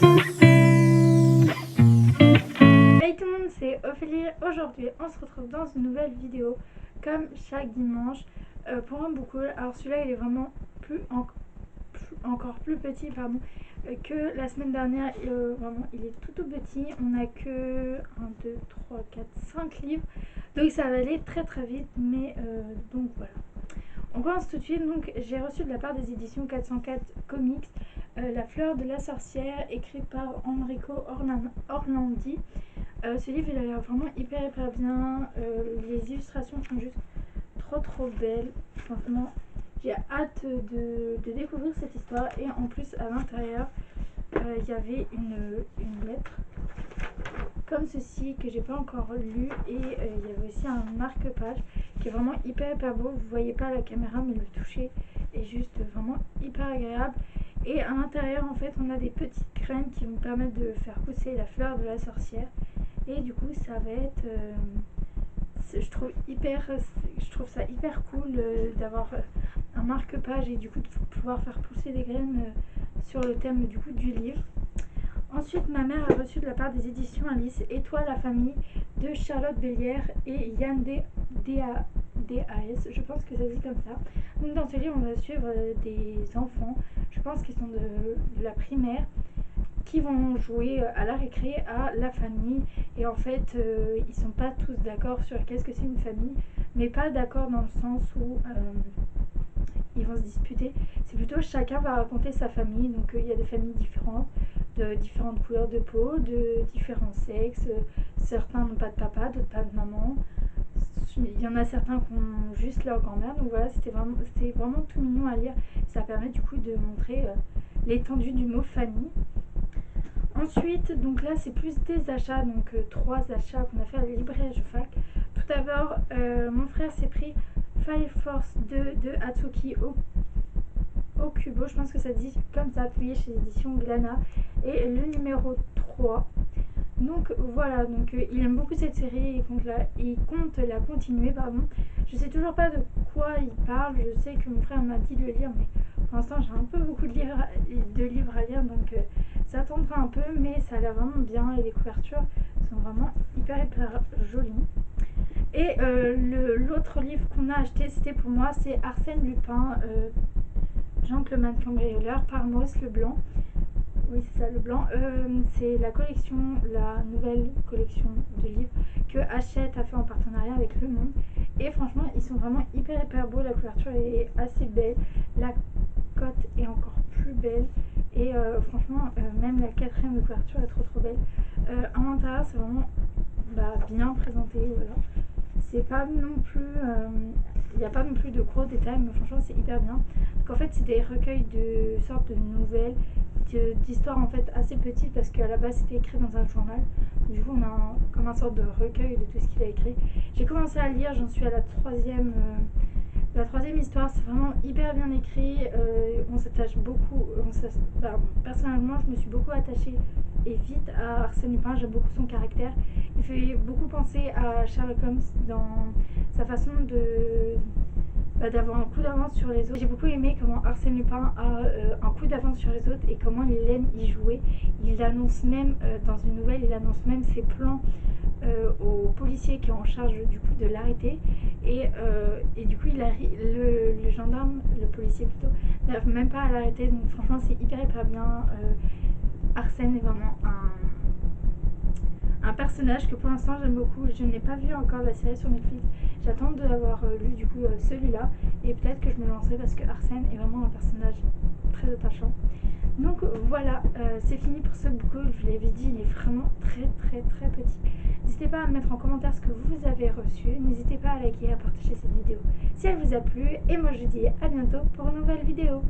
Hey tout le monde, c'est Ophélie. Aujourd'hui, on se retrouve dans une nouvelle vidéo, comme chaque dimanche, pour un book haul. Alors celui-là, il est vraiment encore plus petit, que la semaine dernière. Vraiment, il est tout petit. On a que 1, 2, 3, 4, 5 livres. Donc ça va aller très très vite, mais donc voilà. On commence tout de suite. Donc j'ai reçu de la part des éditions 404 Comics La fleur de la sorcière, écrit par Enrico Orlandi. Ce livre, il a l'air vraiment hyper bien. Les illustrations sont juste trop belles. Franchement, j'ai hâte de découvrir cette histoire. Et en plus, à l'intérieur, il y avait une lettre comme ceci que j'ai pas encore lu. Et il y avait aussi un marque-page qui est vraiment hyper beau. Vous voyez pas à la caméra, mais le toucher est juste vraiment hyper agréable. Et à l'intérieur, en fait, on a des petites graines qui vont permettre de faire pousser la fleur de la sorcière. Et du coup, ça va être, je trouve ça hyper cool d'avoir un marque-page et du coup de pouvoir faire pousser des graines sur le thème du coup du livre. Ensuite, ma mère a reçu de la part des éditions Alice et toi la famille de Charlotte Bellière et Yann DAS, je pense que ça se dit comme ça. Donc dans ce livre, on va suivre des enfants, je pense qu'ils sont de la primaire, qui vont jouer à la récré à la famille. Et en fait, ils sont pas tous d'accord sur qu'est-ce que c'est une famille, mais pas d'accord dans le sens où ils vont se disputer. C'est plutôt chacun va raconter sa famille. Donc il y a des familles différentes, de différentes couleurs de peau, de différents sexes. Certains n'ont pas de papa, d'autres pas de maman. Il y en a certains qui ont juste leur grand-mère. Donc voilà, c'était vraiment tout mignon à lire. Ça permet du coup de montrer l'étendue du mot famille. Ensuite, donc là c'est plus des achats, donc 3 achats qu'on a fait à la librairie fac. Tout d'abord, mon frère s'est pris Fire Force 2 de Atsuki Okubo, je pense que ça dit comme ça, publié chez l'édition Glana, et le numéro 3. Donc voilà, donc il aime beaucoup cette série et il compte la continuer, pardon. Je sais toujours pas de quoi il parle, je sais que mon frère m'a dit de le lire, mais pour l'instant j'ai un peu beaucoup de livres à lire, donc ça attendra un peu, mais ça a l'air vraiment bien et les couvertures sont vraiment hyper jolies. Et l'autre livre qu'on a acheté, c'était pour moi, c'est Arsène Lupin, Gentleman cambrioleur, par Maurice Leblanc. Oui, c'est ça, Leblanc. C'est la nouvelle collection de livres que Hachette a fait en partenariat avec Le Monde. Et franchement, ils sont vraiment hyper beaux. La couverture est assez belle. La cote est encore plus belle. Et franchement, même la 4e couverture est trop belle. À l'intérieur, c'est vraiment bien présenté. Voilà. C'est pas non plus. Il n'y a pas non plus de gros détails, mais franchement, c'est hyper bien. Donc en fait, c'est des recueils de sortes de nouvelles, d'histoires en fait assez petites, parce qu'à la base c'était écrit dans un journal. Du coup on a comme un sorte de recueil de tout ce qu'il a écrit. J'ai commencé à lire, j'en suis à la troisième histoire. C'est vraiment hyper bien écrit. On s'attache beaucoup, personnellement je me suis beaucoup attachée et vite à Arsène Lupin. J'aime beaucoup son caractère, il fait beaucoup penser à Sherlock Holmes dans sa façon d'avoir un coup d'avance sur les autres. J'ai beaucoup aimé comment Arsène Lupin a un coup d'avance sur les autres et comment il aime y jouer. Il annonce même, dans une nouvelle, il annonce même ses plans au policier qui est en charge du coup de l'arrêter. Et du coup, le gendarme, le policier plutôt, n'arrive même pas à l'arrêter. Donc franchement, c'est hyper bien. Arsène est vraiment un personnage que pour l'instant j'aime beaucoup. Je n'ai pas vu encore la série sur Netflix. J'attends d'avoir lu du coup celui-là et peut-être que je me lancerai parce que Arsène est vraiment un personnage très attachant. Donc voilà, c'est fini pour ce book haul. Je vous l'avais dit, il est vraiment très petit. N'hésitez pas à mettre en commentaire ce que vous avez reçu. N'hésitez pas à liker et à partager cette vidéo si elle vous a plu. Et moi je vous dis à bientôt pour une nouvelle vidéo.